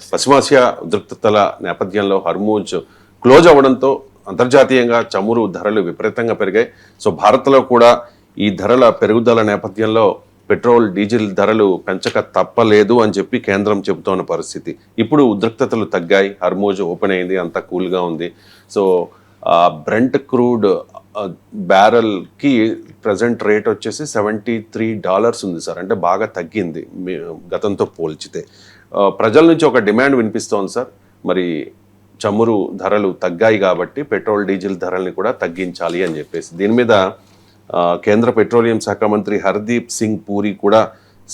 పశ్చిమాసియా ఉద్రిక్తతల నేపథ్యంలో Hormuz close అవ్వడంతో అంతర్జాతీయంగా చమురు ధరలు విపరీతంగా పెరిగాయి. సో భారత్లో కూడా ఈ ధరల పెరుగుదల నేపథ్యంలో పెట్రోల్ డీజిల్ ధరలు పెంచక తప్పలేదు అని చెప్పి కేంద్రం చెబుతోన్న పరిస్థితి. ఇప్పుడు ఉద్రిక్తతలు తగ్గాయి, హర్మూజ్ ఓపెన్ అయింది, అంతా కూల్గా ఉంది. సో బ్రెంట్ క్రూడ్ బ్యారెల్కి ప్రజెంట్ రేట్ వచ్చేసి $73 ఉంది సార్. అంటే బాగా తగ్గింది గతంతో పోల్చితే. ప్రజల నుంచి ఒక డిమాండ్ వినిపిస్తోంది సార్, మరి చమురు ధరలు తగ్గాయి కాబట్టి పెట్రోల్ డీజిల్ ధరల్ని కూడా తగ్గించాలి అని చెప్పేసి. దీని మీద కేంద్ర పెట్రోలియం శాఖ మంత్రి హర్దీప్ సింగ్ పూరి కూడా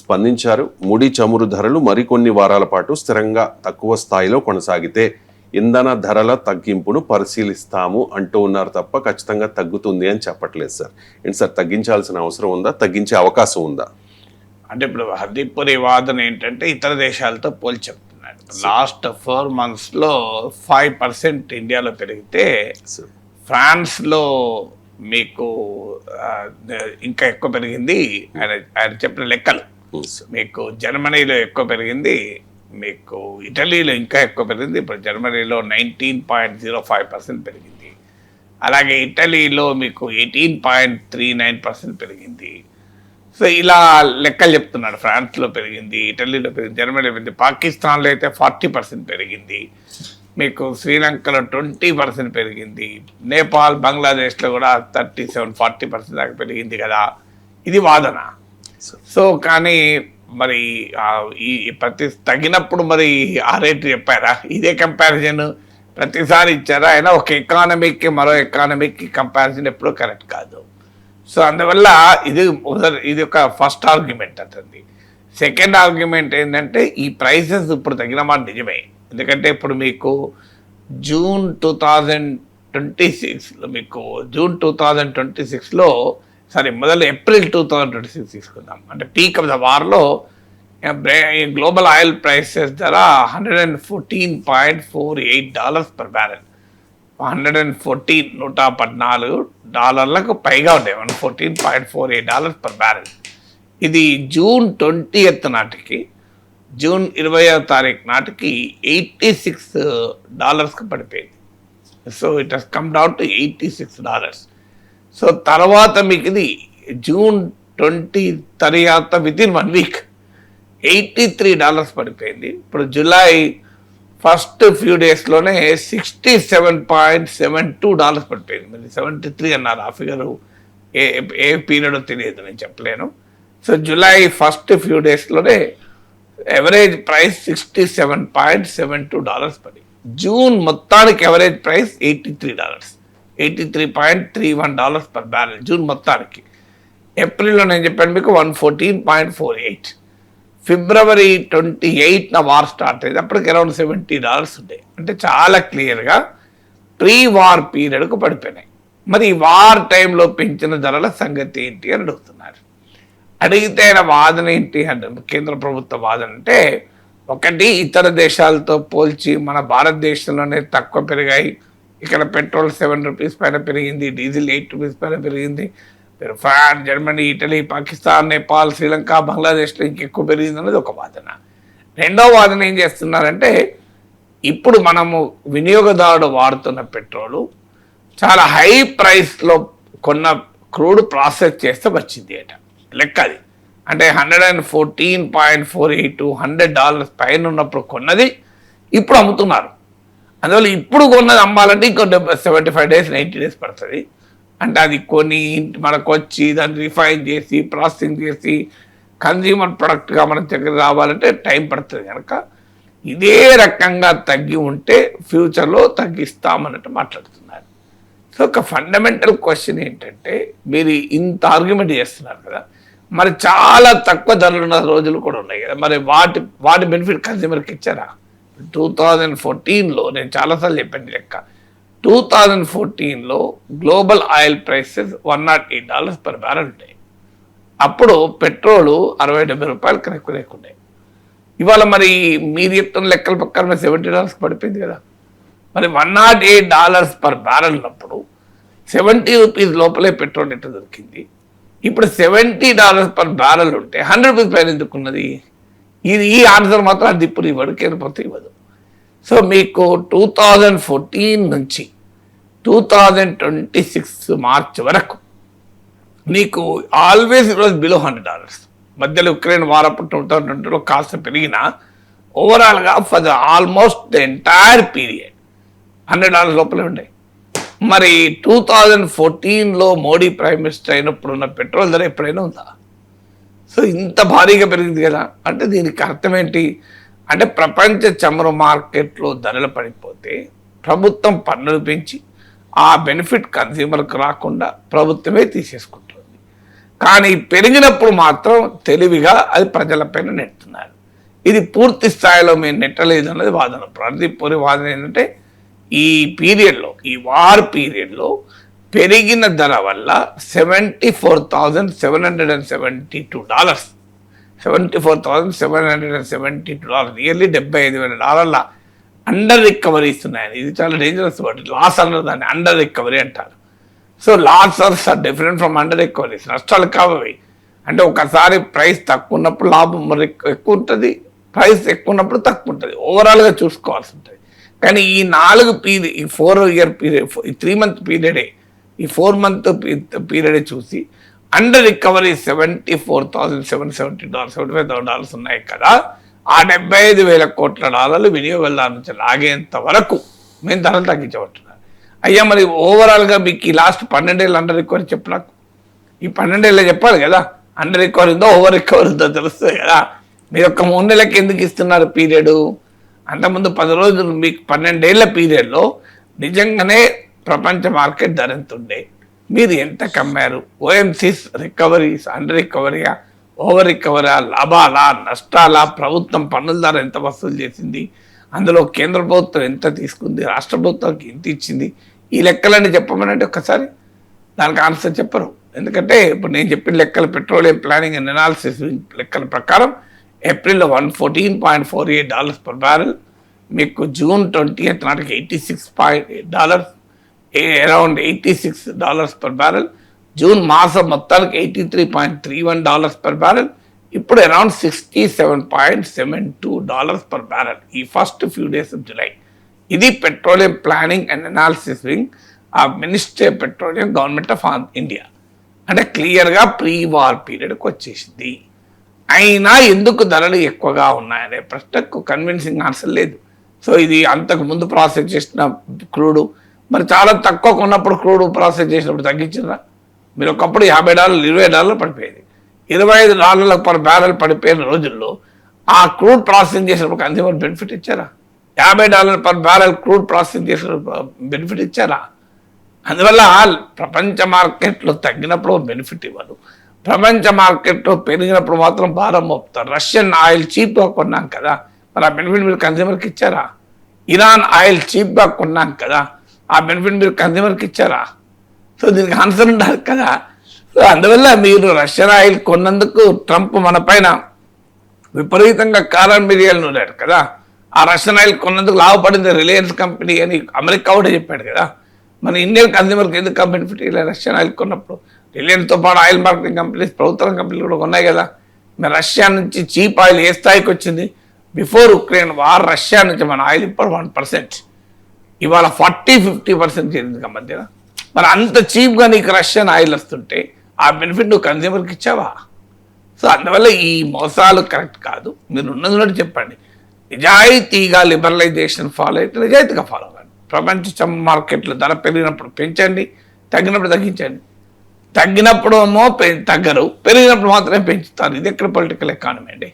స్పందించారు. ముడి చమురు ధరలు మరికొన్ని వారాల పాటు స్థిరంగా తక్కువ స్థాయిలో కొనసాగితే ఇంధన ధరల తగ్గింపును పరిశీలిస్తాము అంటూ ఉన్నారు తప్ప ఖచ్చితంగా తగ్గుతుంది అని చెప్పట్లేదు సార్. ఏంటి సార్, తగ్గించాల్సిన అవసరం ఉందా, తగ్గించే అవకాశం ఉందా? అంటే ఇప్పుడు హర్దీప్ పూరి వాదన ఏంటంటే ఇతర దేశాలతో పోల్చి చెప్తున్నాడు. లాస్ట్ 4 monthsలో 5% ఇండియాలో పెరిగితే ఫ్రాన్స్లో మీకు ఇంకా ఎక్కువ పెరిగింది. ఆయన చెప్పిన లెక్కలు మీకు జర్మనీలో ఎక్కువ పెరిగింది, మీకు ఇటలీలో ఇంకా ఎక్కువ పెరిగింది. ఇప్పుడు జర్మనీలో 19.05% పెరిగింది. అలాగే ఇటలీలో మీకు 18.39% పెరిగింది. సో ఇలా లెక్కలు చెప్తున్నాడు. ఫ్రాన్స్లో పెరిగింది, ఇటలీలో పెరిగింది, జర్మనీలో పెరిగింది, పాకిస్తాన్లో అయితే 40% పెరిగింది, మీకు శ్రీలంకలో 20% పెరిగింది, నేపాల్ బంగ్లాదేశ్లో కూడా 37-40% దాకా పెరిగింది కదా. ఇది వాదన. సో కానీ మరి ఈ ప్రతి తగినప్పుడు మరి ఆ రేటు చెప్పారా? ఇదే కంపారిజన్ ప్రతిసారి ఇచ్చారా? అయినా ఒక ఎకానమీకి మరో ఎకానమీకి కంపారిజన్ ఎప్పుడూ కరెక్ట్ కాదు. సో అందువల్ల ఇది ఒక ఫస్ట్ ఆర్గ్యుమెంట్ అతనిది. సెకండ్ ఆర్గ్యుమెంట్ ఏంటంటే ఈ ప్రైసెస్ ఇప్పుడు తగిన మాట నిజమే. ఎందుకంటే ఇప్పుడు మీకు జూన్ 2026లో మీకు మొదలు ఏప్రిల్ 2026 తీసుకుందాం. అంటే పీక్ ఆఫ్ ద వార్లో గ్లోబల్ ఆయిల్ ప్రైసెస్ ధర $114.48 per barrel. 114 పైగా ఉండే $114.48 per barrel. ఇది జూన్ 20th నాటికి, జూన్ 20వ తారీఖు నాటికి $86 పడిపోయింది. So it has come down to $86. So తర్వాత మీకు ఇది జూన్ 20 తర్వాత వితిన్ 1 week $83 పడిపోయింది. ఇప్పుడు జూలై ఫస్ట్ ఫ్యూ డేస్లోనే $67.72 పడిపోయింది. మరి 73 అన్నారు. ఆ ఫిగర్ ఏ పీరియడో తెలియదు, నేను చెప్పలేను. సో జూలై ఫస్ట్ ఫ్యూ డేస్లోనే ఎవరేజ్ ప్రైస్ $67.72 పడి, జూన్ మొత్తానికి average price $83.31 per barrel June మొత్తానికి. ఏప్రిల్లో నేను చెప్పాను మీకు 114.48. ఫిబ్రవరి 28న వార్ స్టార్ట్ అయింది, అప్పటికి అరౌండ్ $70 ఉంటాయి. అంటే చాలా క్లియర్గా ప్రీ వార్ పీరియడ్కు పడిపోయినాయి. మరి వార్ టైంలో పెంచిన ధరల సంగతి ఏంటి అని అడుగుతున్నారు. అడిగితే ఆయన వాదన ఏంటి అంటే, కేంద్ర ప్రభుత్వ వాదన అంటే, ఒకటి ఇతర దేశాలతో పోల్చి మన భారతదేశంలోనే తక్కువ పెరిగాయి. ఇక్కడ పెట్రోల్ ₹7 పైన పెరిగింది, డీజిల్ ₹8 పైన పెరిగింది. France, Germany, Italy, Pakistan, Nepal, Sri Lanka, బంగ్లాదేశ్లో ఇంకెక్కువ పెరిగింది అనేది ఒక వాదన. రెండో వాదన ఏం చేస్తున్నారంటే, ఇప్పుడు మనము వినియోగదారుడు వాడుతున్న పెట్రోలు చాలా హై ప్రైస్లో కొన్న క్రూడ్ ప్రాసెస్ చేస్తే వచ్చింది అట లెక్క. అది అంటే $114.48 $100 పైన ఉన్నప్పుడు కొన్నది ఇప్పుడు అమ్ముతున్నారు. అందువల్ల ఇప్పుడు కొన్నది అమ్మాలంటే ఇంకో 75 days 90 days పడుతుంది. అంటే అది కొని మనకు వచ్చి దాన్ని రిఫైన్ చేసి ప్రాసెసింగ్ చేసి కన్జ్యూమర్ ప్రొడక్ట్గా మన దగ్గర రావాలంటే టైం పడుతుంది. కనుక ఇదే రకంగా తగ్గి ఉంటే ఫ్యూచర్లో తగ్గిస్తామన్నట్టు మాట్లాడుతున్నారు. సో ఒక ఫండమెంటల్ క్వశ్చన్ ఏంటంటే, మీరు ఇంత ఆర్గ్యుమెంట్ చేస్తున్నారు కదా, మరి చాలా తక్కువ ధరలు ఉన్న రోజులు కూడా ఉన్నాయి కదా, మరి వాటి బెనిఫిట్ కన్జ్యూమర్కి ఇచ్చారా? 2014లో నేను చాలాసార్లు చెప్పాను లెక్క. 2014లో global oil prices $108 per barrel ఉంటాయి. అప్పుడు పెట్రోలు $60-70 కరెక్ట్ లేకుండే. ఇవాళ మరి మీరు చెప్తున్న లెక్కల ప్రకారం $70 పడిపోయింది కదా. మరి $108 per barrel ఉన్నప్పుడు ₹70 లోపలే పెట్రోల్ ఎట్లా దొరికింది? ఇప్పుడు $70 per barrel ఉంటే $100 పైన ఎందుకున్నది? ఈ ఆన్సర్ మాత్రం అది ఇప్పుడు ఇవ్వడు, కేంద్ర ప్రభుత్వం ఇవ్వదు. సో మీకు 2014 నుంచి 2026 మార్చ్ వరకు నీకు ఆల్వేస్ ఇట్ వాజ్ బిలో $100. మధ్యలో ఉక్రెయిన్ వార్ అప్పుడు 2020లో కాస్త పెరిగినా ఓవరాల్గా for the almost the entire period $100 లోపలే ఉండే. మరి 2014లో మోడీ ప్రైమ్ మినిస్టర్ అయినప్పుడు ఉన్న పెట్రోల్ ధర ఎప్పుడైనా ఉందా? సో ఇంత భారీగా పెరిగింది కదా. అంటే దీనికి అర్థం ఏంటి అంటే ప్రపంచ చమురు మార్కెట్లో ధరలు పడిపోతే ప్రభుత్వం పన్నులు పెంచి ఆ బెనిఫిట్ కన్స్యూమర్కి రాకుండా ప్రభుత్వమే తీసేసుకుంటుంది. కానీ పెరిగినప్పుడు మాత్రం తెలివిగా అది ప్రజలపైన నెట్టుతున్నారు. ఇది పూర్తి స్థాయిలో మేము నెట్టలేదు అన్నది వాదన. ప్రదీప్ పూరి వాదన ఏంటంటే ఈ పీరియడ్లో, ఈ వార్ పీరియడ్లో పెరిగిన ధర వల్ల $74,772 $74,772 నియర్లీ $75,000 అండర్ రికవరీస్ ఉన్నాయని. ఇది చాలా డేంజరస్ వర్డ్. లాస్ అన్నది దాన్ని అండర్ రికవరీ అంటారు. So losses are different from under recoveries. నష్టాలు కావవి. అంటే ఒకసారి ప్రైస్ తక్కువ ఉన్నప్పుడు లాభం ఎక్కువ ఉంటుంది, ప్రైస్ ఎక్కువ ఉన్నప్పుడు తక్కువ ఉంటుంది. ఓవరాల్గా చూసుకోవాల్సి ఉంటుంది. కానీ ఈ 4 పీరియడ్, ఈ 4 ఇయర్ పీరియడ్, ఈ 3 మంత్ పీరియడే, ఈ 4 మంత్ పీరియడే చూసి అండర్ రికవరీ $74,770 $75,000 ఉన్నాయి కదా. ఆ $75,000 కోట్ల వినియోగదారు నుంచి లాగేంత వరకు మేము ధరలు తగ్గించబట్టున్నారు. అయ్యా మరి ఓవరాల్గా మీకు ఈ లాస్ట్ 12 ఏళ్ళు అండర్ రికవరీ చెప్పు నాకు. ఈ 12 ఏళ్ళు చెప్పాలి కదా అండర్ రికవరీ ఉందో ఓవర్ రికవరీ ఉందో తెలుస్తుంది కదా. మీరు ఒక 3 నెలలకి ఎందుకు ఇస్తున్నారు పీరియడ్? అంతకుముందు 10 రోజులు మీకు 12 ఏళ్ల పీరియడ్లో నిజంగానే ప్రపంచ మార్కెట్ ధర ఎంత ఉండే, మీరు ఎంత కమ్మారు, ఓఎంసీస్ రికవరీస్, అండర్ రికవరీయా, ఓవర్ రికవరీ, లాభాలా, నష్టాలా, ప్రభుత్వం పన్నుల ధర ఎంత వసూలు చేసింది, అందులో కేంద్ర ప్రభుత్వం ఎంత తీసుకుంది, రాష్ట్ర ప్రభుత్వానికి ఎంత ఇచ్చింది, ఈ లెక్కలన్నీ చెప్పమనంటే ఒక్కసారి దానికి ఆన్సర్ చెప్పరు. ఎందుకంటే ఇప్పుడు నేను చెప్పిన లెక్కలు పెట్రోలియం ప్లానింగ్ అండ్ అనాలిసిస్ లెక్కల ప్రకారం ఏప్రిల్లో $114.48 per barrel, మీకు జూన్ 20th నాటికి $86.8, అరౌండ్ $86 per barrel, జూన్ మాసం మొత్తానికి $83.31 per barrel, ఇప్పుడు అరౌండ్ $67.72 per barrel ఈ first few days of July. ఇది petroleum planning and analysis wing of ministry of petroleum, government of India. అంటే క్లియర్గా ప్రీ వార్ పీరియడ్కి వచ్చేసింది. అయినా ఎందుకు ధరలు ఎక్కువగా ఉన్నాయనే ప్రశ్నకు కన్విన్సింగ్ ఆన్సర్ లేదు. సో ఇది అంతకు ముందు ప్రాసెస్ చేసిన క్రూడు మరి చాలా తక్కువ కొన్నప్పుడు క్రూడ్ ప్రాసెస్ చేసినప్పుడు తగ్గించారా? మీరు ఒకప్పుడు $50 $20 పడిపోయేది. $25 per barrel పడిపోయిన రోజుల్లో ఆ క్రూడ్ ప్రాసెసింగ్ చేసినప్పుడు కన్స్యూమర్ బెనిఫిట్ ఇచ్చారా? $50 per barrel క్రూడ్ ప్రాసెసింగ్ చేసిన బెనిఫిట్ ఇచ్చారా? అందువల్ల ప్రపంచ మార్కెట్లో తగ్గినప్పుడు బెనిఫిట్ ఇవ్వరు, ప్రపంచ మార్కెట్లో పెరిగినప్పుడు మాత్రం భారం మోపుతారు. రష్యన్ ఆయిల్ చీప్గా కొన్నాం కదా, మరి ఆ బెనిఫిట్ మీరు కన్స్యూమర్కి ఇచ్చారా? ఇరాన్ ఆయిల్ చీప్గా కొన్నాం కదా, ఆ బెనిఫిట్ మీరు కన్స్యూమర్కి ఇచ్చారా? సో దీనికి ఆన్సర్ ఉండాలి కదా. సో అందువల్ల మీరు రష్యన్ ఆయిల్ కొన్నందుకు ట్రంప్ మన పైన విపరీతంగా కారం మిరియాలు నూరాడు కదా. ఆ రష్యన్ ఆయిల్ కొన్నందుకు లాభపడింది రిలయన్స్ కంపెనీ అని అమెరికా కూడా చెప్పాడు కదా. మన ఇండియన్ కన్స్యూమర్కి ఎందుకు బెనిఫిట్ ఇలా రష్యన్ ఆయిల్ కొన్నప్పుడు? రిలయన్స్తో పాటు ఆయిల్ మార్కెటింగ్ కంపెనీస్, ప్రభుత్వ కంపెనీలు కూడా ఉన్నాయి కదా. మరి రష్యా నుంచి చీప్ ఆయిల్ ఏ స్థాయికి వచ్చింది? బిఫోర్ ఉక్రెయిన్ వార్ రష్యా నుంచి మన ఆయిల్ ఇప్పుడు 1%, ఇవాళ 40-50% చేరింది మధ్యన. మరి అంత చీప్గా నీకు రష్యన్ ఆయిల్ వస్తుంటే ఆ బెనిఫిట్ నువ్వు కన్స్యూమర్కి ఇచ్చావా? సో అందువల్ల ఈ మోసాలు కరెక్ట్ కాదు. మీరు ఉన్నది చెప్పండి. నిజాయితీగా లిబరలైజేషన్ ఫాలో అయితే నిజాయితీగా ఫాలో అవ్వండి. ప్రపంచ మార్కెట్లో ధర పెరిగినప్పుడు పెంచండి, తగ్గినప్పుడు తగ్గించండి. తగ్గినప్పుడు ఏమో తగ్గరు, పెరిగినప్పుడు మాత్రమే పెంచుతారు. ఇది ఎక్కడ పొలిటికల్ ఎకానమీ అండి?